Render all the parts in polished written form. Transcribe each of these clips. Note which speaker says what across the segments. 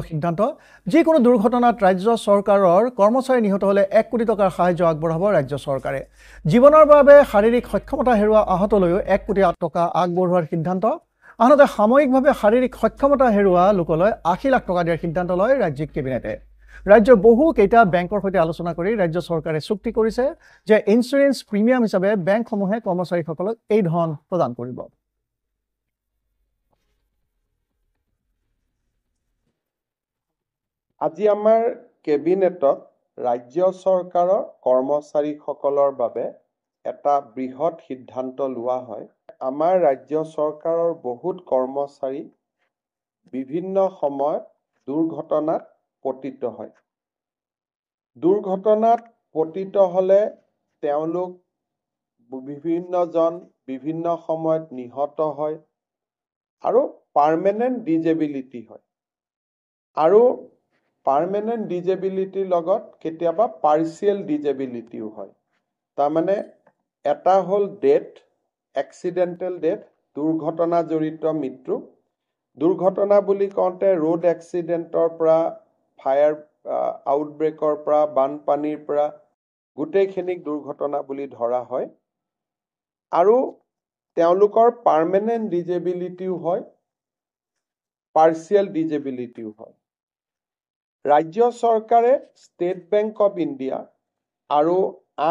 Speaker 1: সিদ্ধান্ত যিকোনো দুৰ্ঘটনাত ৰাজ্য চৰকাৰৰ কৰ্মচাৰী নিহত হ'লে 1 কোটি টকাৰ সাহায্য আগবঢ়াব ৰাজ্য চৰকাৰে জীৱনৰ বাবে শাৰীৰিক সক্ষমতা হেৰুৱা আহতলৈও 1 কোটি টকা আগবঢ়োৱাৰ সিদ্ধান্ত আনহাতে সাময়িকভাৱে শাৰীৰিক সক্ষমতা হেৰুৱা লোকলৈ 80 লাখ টকা দিয়াৰ সিদ্ধান্ত লয় ৰাজ্যিক কেবিনেটে ৰাজ্যৰ বহু কেইটা বেংকৰ সৈতে আলোচনা কৰি ৰাজ্য চৰকাৰে চুক্তি কৰিছে যে ইন্স্যুৰেন্স প্ৰিমিয়াম হিচাপে বেংকসমূহে কৰ্মচাৰীসকলক এই ধন প্ৰদান কৰিব
Speaker 2: আজি আমাৰ কেবিনেটত ৰাজ্য চৰকাৰৰ কৰ্মচাৰীসকলৰ বাবে এটা বৃহৎ সিদ্ধান্ত লোৱা হয় আমাৰ ৰাজ্য চৰকাৰৰ বহুত কৰ্মচাৰী বিভিন্ন সময়ত দুৰ্ঘটনাত পতিত হয় দুৰ্ঘটনাত পতিত হলে তেওঁলোক বিভিন্ন সময়ত নিহত হয় আৰু পাৰ্মানেন্ট ডিজেবিলিটি হয় আৰু পাৰ্মানেন্ট ডিজেবিলিটিৰ লগত কেতিয়াবা পাৰ্চিয়েল ডিজেবিলিটিও হয় তাৰমানে এটা হল ডেথ এক্সিডেন্টেল ডেথ দুৰ্ঘটনা জড়িত মৃত্যু দুৰ্ঘটনা বুলি কওঁতে ৰোড এক্সিডেন্টৰ পৰা ফায়াৰ আউটব্ৰেকৰ পৰা বানপানীৰ পৰা গোটেইখিনিক দুৰ্ঘটনা বুলি ধৰা হয় আৰু তেওঁলোকৰ পাৰ্মানেন্ট ডিজেবিলিটিও হয় পাৰ্চিয়েল ডিজেবিলিটিও হয় ৰাজ্য চৰকাৰে ষ্টেট বেংক অফ ইণ্ডিয়া আৰু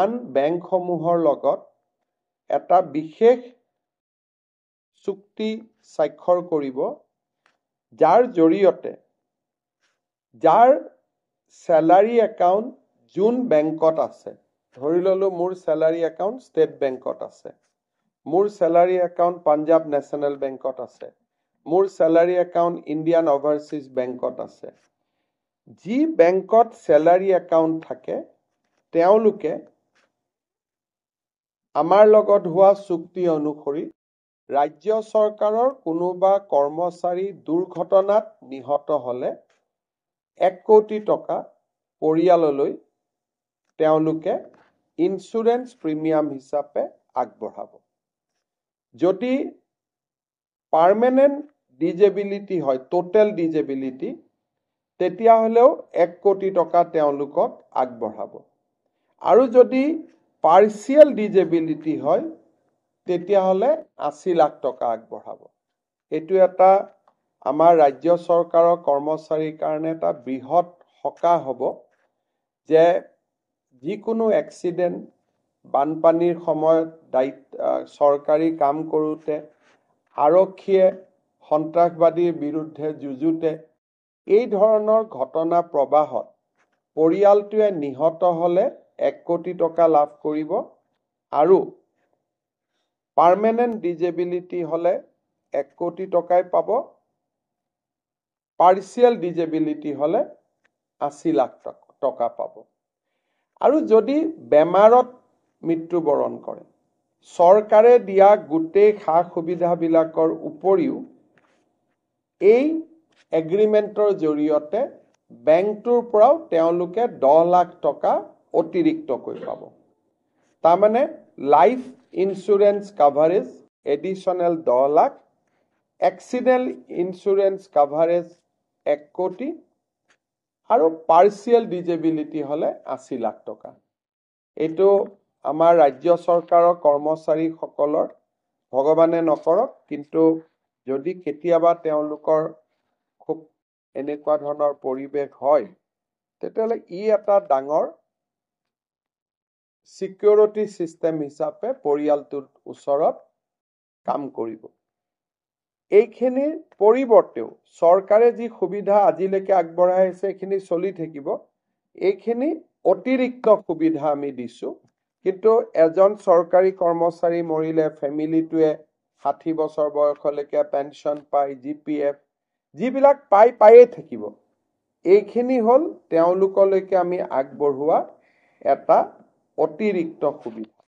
Speaker 2: আন বেংকসমূহৰ লগত এটা বিশেষ চুক্তি স্বাক্ষৰ কৰিব যাৰ জৰিয়তে যাৰ স্যালাৰি একাউণ্ট যোন বেংকত আছে ধৰি ললো মোৰ স্যালাৰি একাউণ্ট ষ্টেট বেংকত আছে মোৰ স্যালাৰি একাউণ্ট পাঞ্জাব নেশ্যনেল বেংকত আছে মোৰ স্যালাৰি একাউণ্ট ইণ্ডিয়ান অভাৰসিজ বেংকত আছে যি বেংকত স্যালাৰি একাউণ্ট থাকে তেওঁলোকে আমাৰ লগত হোৱা চুক্তি অনুসৰি ৰাজ্য চৰকাৰৰ কোনোবা কৰ্মচাৰী দুৰ্ঘটনাত নিহত হলে 1 কোটি টকা পৰিয়াললৈ তেওঁলোকে ইন্স্যুৰেন্স প্ৰিমিয়াম হিচাপে আগবঢ়াব যদি পাৰ্মানেন্ট ডিজেবিলিটি হয় টোটেল ডিজেবিলিটি তেতিয়া হলেও 1 কোটি টকা তেওঁলোকক আগবঢ়াব আৰু যদি পাৰ্চিয়েল ডিজেবিলিটি হয় তেতিয়া হলে 80 লাখ টকা আগবঢ়াব এটো এটা আমাৰ ৰাজ্য চৰকাৰৰ কৰ্মচাৰীৰ কাৰণে এটা বৃহৎ সকাহ হ'ব যে যিকোনো এক্সিডেন্ট বানপানীৰ সময়ত চৰকাৰী কাম কৰোতে আৰক্ষীয়ে সন্ত্ৰাসবাদীৰ বিৰুদ্ধে যুঁজোতে এই ধৰণৰ ঘটনা প্ৰবাহত পৰিয়ালটোৱে নিহত হলে 1 কোটি টকা লাভ কৰিব আৰু পাৰ্মানেন্ট ডিজেবিলিটি হলে 1 কোটি টকাই পাব পাৰ্চিয়েল ডিজেবিলিটি হলে 80 লাখ টকা পাব আৰু যদি বেমাৰত মৃত্যুবৰণ কৰে চৰকাৰে দিয়া গোটেই খা সুবিধাবিলাকৰ উপৰিও এই এগ্ৰিমেন্টৰ জৰিয়তে বেংকটোৰ পৰাও তেওঁলোকে 10 লাখ টকা অতিৰিক্তকৈ পাব তাৰমানে life insurance coverage additional 10 lakh accident insurance coverage 1 কোটি আৰু পাৰ্চিয়েল ডিজেবিলিটি হলে 80 লাখ টকা এটো আমাৰ ৰাজ্য চৰকাৰৰ কৰ্মচাৰীসকলৰ ভগৱানে নকৰক কিন্তু যদি কেতিয়াবা তেওঁলোকৰ খুব এনেকুৱা ধৰণৰ পৰিবেশ হয় তেতিয়ালে ই এটা ডাঙৰ সিকিউৰিটি সিস্টেম হিচাপে পৰিয়ালটোৰ ওচৰত কাম কৰিব এইখিনি পৰিৱৰ্তেও চৰকাৰে যি সুবিধা আজিলৈকে আগবঢ়াই আছে এইখিনি চলি থাকিব এইখিনি অতিৰিক্ত সুবিধা আমি দিছো কিন্তু এজন চৰকাৰী কৰ্মচাৰী মৰিলে ফ্যামিলিটোৱে 60 বছৰ বয়সলৈকে পেনশন পায় জিপিএফ যিবিলাক পায়ে থাকিব এইখিনি হল তেওঁলোকলৈকে আমি আগবঢ়োৱা এটা অতিৰিক্ত সুবিধা